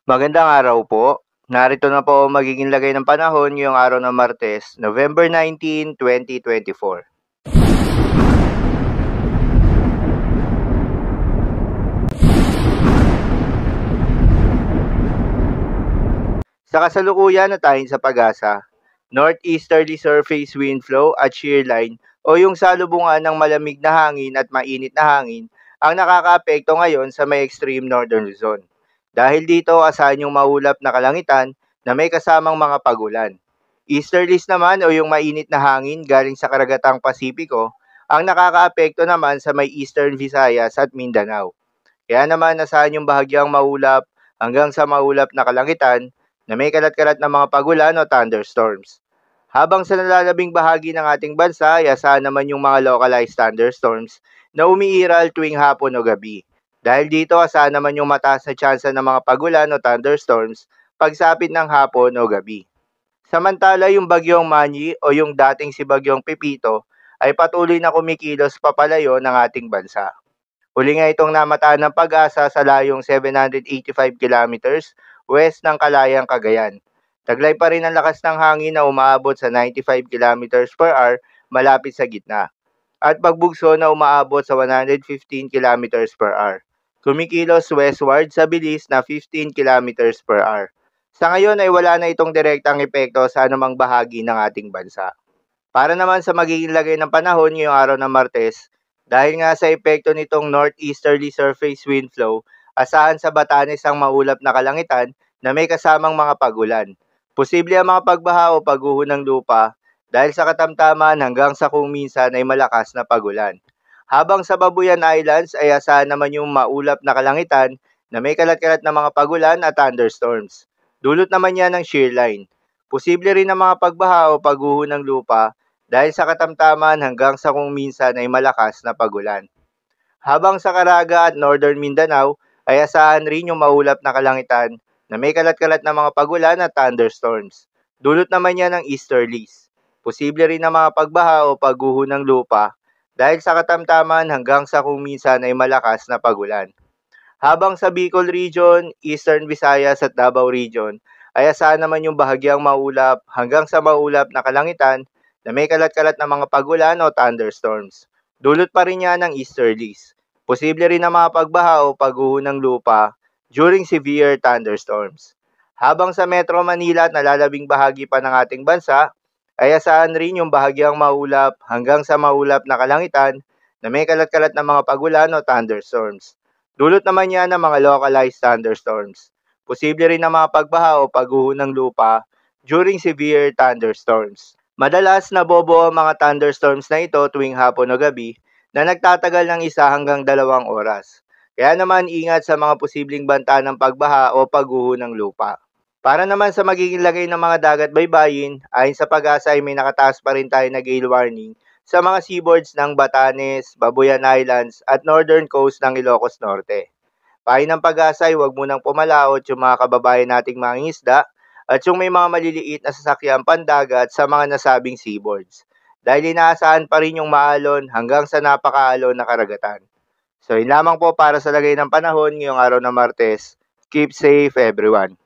Magandang araw po. Narito na po ang magiging lagay ng panahon ngayong araw ng Martes, November 19, 2024. Sa kasalukuyan na tayo sa pag-asa, northeasterly surface wind flow at shear line o yung salubungan ng malamig na hangin at mainit na hangin ang nakakaapekto ngayon sa may extreme northern Luzon. Dahil dito, asahan yung maulap na kalangitan na may kasamang mga pagulan. Easterlies naman o yung mainit na hangin galing sa karagatang Pasipiko ang nakakaapekto naman sa may eastern Visayas at Mindanao. Kaya naman asahan yung bahagyang maulap hanggang sa maulap na kalangitan na may kalat-kalat na mga pagulan o thunderstorms. Habang sa nalalabing bahagi ng ating bansa, ay asahan naman yung mga localized thunderstorms na umiiral tuwing hapon o gabi. Dahil dito, asahan naman yung mataas na tsansa ng mga pagulan o thunderstorms pagsapit ng hapon o gabi. Samantala, yung bagyong Manny o yung dating si bagyong Pepito ay patuloy na kumikilos papalayo ng ating bansa. Huli nga itong namataan ng pag-asa sa layong 785 kilometers west ng Kalayang, Cagayan. Taglay pa rin ang lakas ng hangin na umaabot sa 95 kilometers per hour malapit sa gitna at pagbugso na umaabot sa 115 kilometers per hour. Kumikilos westward sa bilis na 15 kilometers per hour. Sa ngayon ay wala na itong direktang epekto sa anumang bahagi ng ating bansa. Para naman sa magiging lagay ng panahon ngayong araw ng Martes, dahil nga sa epekto nitong northeasterly surface wind flow, asahan sa Batanes ang maulap na kalangitan na may kasamang mga pagulan. Posible ang mga pagbaha o pagguho ng lupa dahil sa katamtaman hanggang sa kung minsan ay malakas na pagulan. Habang sa Babuyan Islands ay asahan naman yung maulap na kalangitan na may kalat-kalat na mga pagulan at thunderstorms. Dulot naman yan ng shear line. Posible rin ang mga pagbaha o pagguho ng lupa dahil sa katamtaman hanggang sa kung minsan ay malakas na pagulan. Habang sa Caraga at Northern Mindanao ay asahan rin yung maulap na kalangitan na may kalat-kalat na mga pagulan at thunderstorms. Dulot naman yan ng easterlies. Posible rin ang mga pagbaha o pagguho ng lupa dahil sa katamtaman hanggang sa kung minsan ay malakas na pagulan. Habang sa Bicol Region, Eastern Visayas at Davao Region ay asahan naman yung bahagyang maulap hanggang sa maulap na kalangitan na may kalat-kalat na mga pagulan o thunderstorms. Dulot pa rin yan ng easterlies. Posible rin na mga pagbaha o pagguho ng lupa during severe thunderstorms. Habang sa Metro Manila at nalalabing bahagi pa ng ating bansa, ay asahan rin yung bahagyang maulap hanggang sa maulap na kalangitan na may kalat-kalat na mga pagulan o thunderstorms. Dulot naman yan ng mga localized thunderstorms. Posible rin na mga pagbaha o pagguho ng lupa during severe thunderstorms. Madalas nabobo ang mga thunderstorms na ito tuwing hapon o gabi na nagtatagal ng 1 hanggang 2 oras. Kaya naman ingat sa mga posibleng banta ng pagbaha o pagguho ng lupa. Para naman sa magiging lagay ng mga dagat baybayin, ayon sa pag-asa ay may nakataas pa rin tayo na gale warning sa mga seaboards ng Batanes, Babuyan Islands at northern coast ng Ilocos Norte. Payo ng pag-asa ay huwag munang pumalaot yung mga kababayan nating mangingisda at yung may mga maliliit na sasakyang pandagat sa mga nasabing seaboards. Dahil inaasahan pa rin yung maalon hanggang sa napakaalon na karagatan. So yun lamang po para sa lagay ng panahon ngayong araw ng Martes. Keep safe everyone.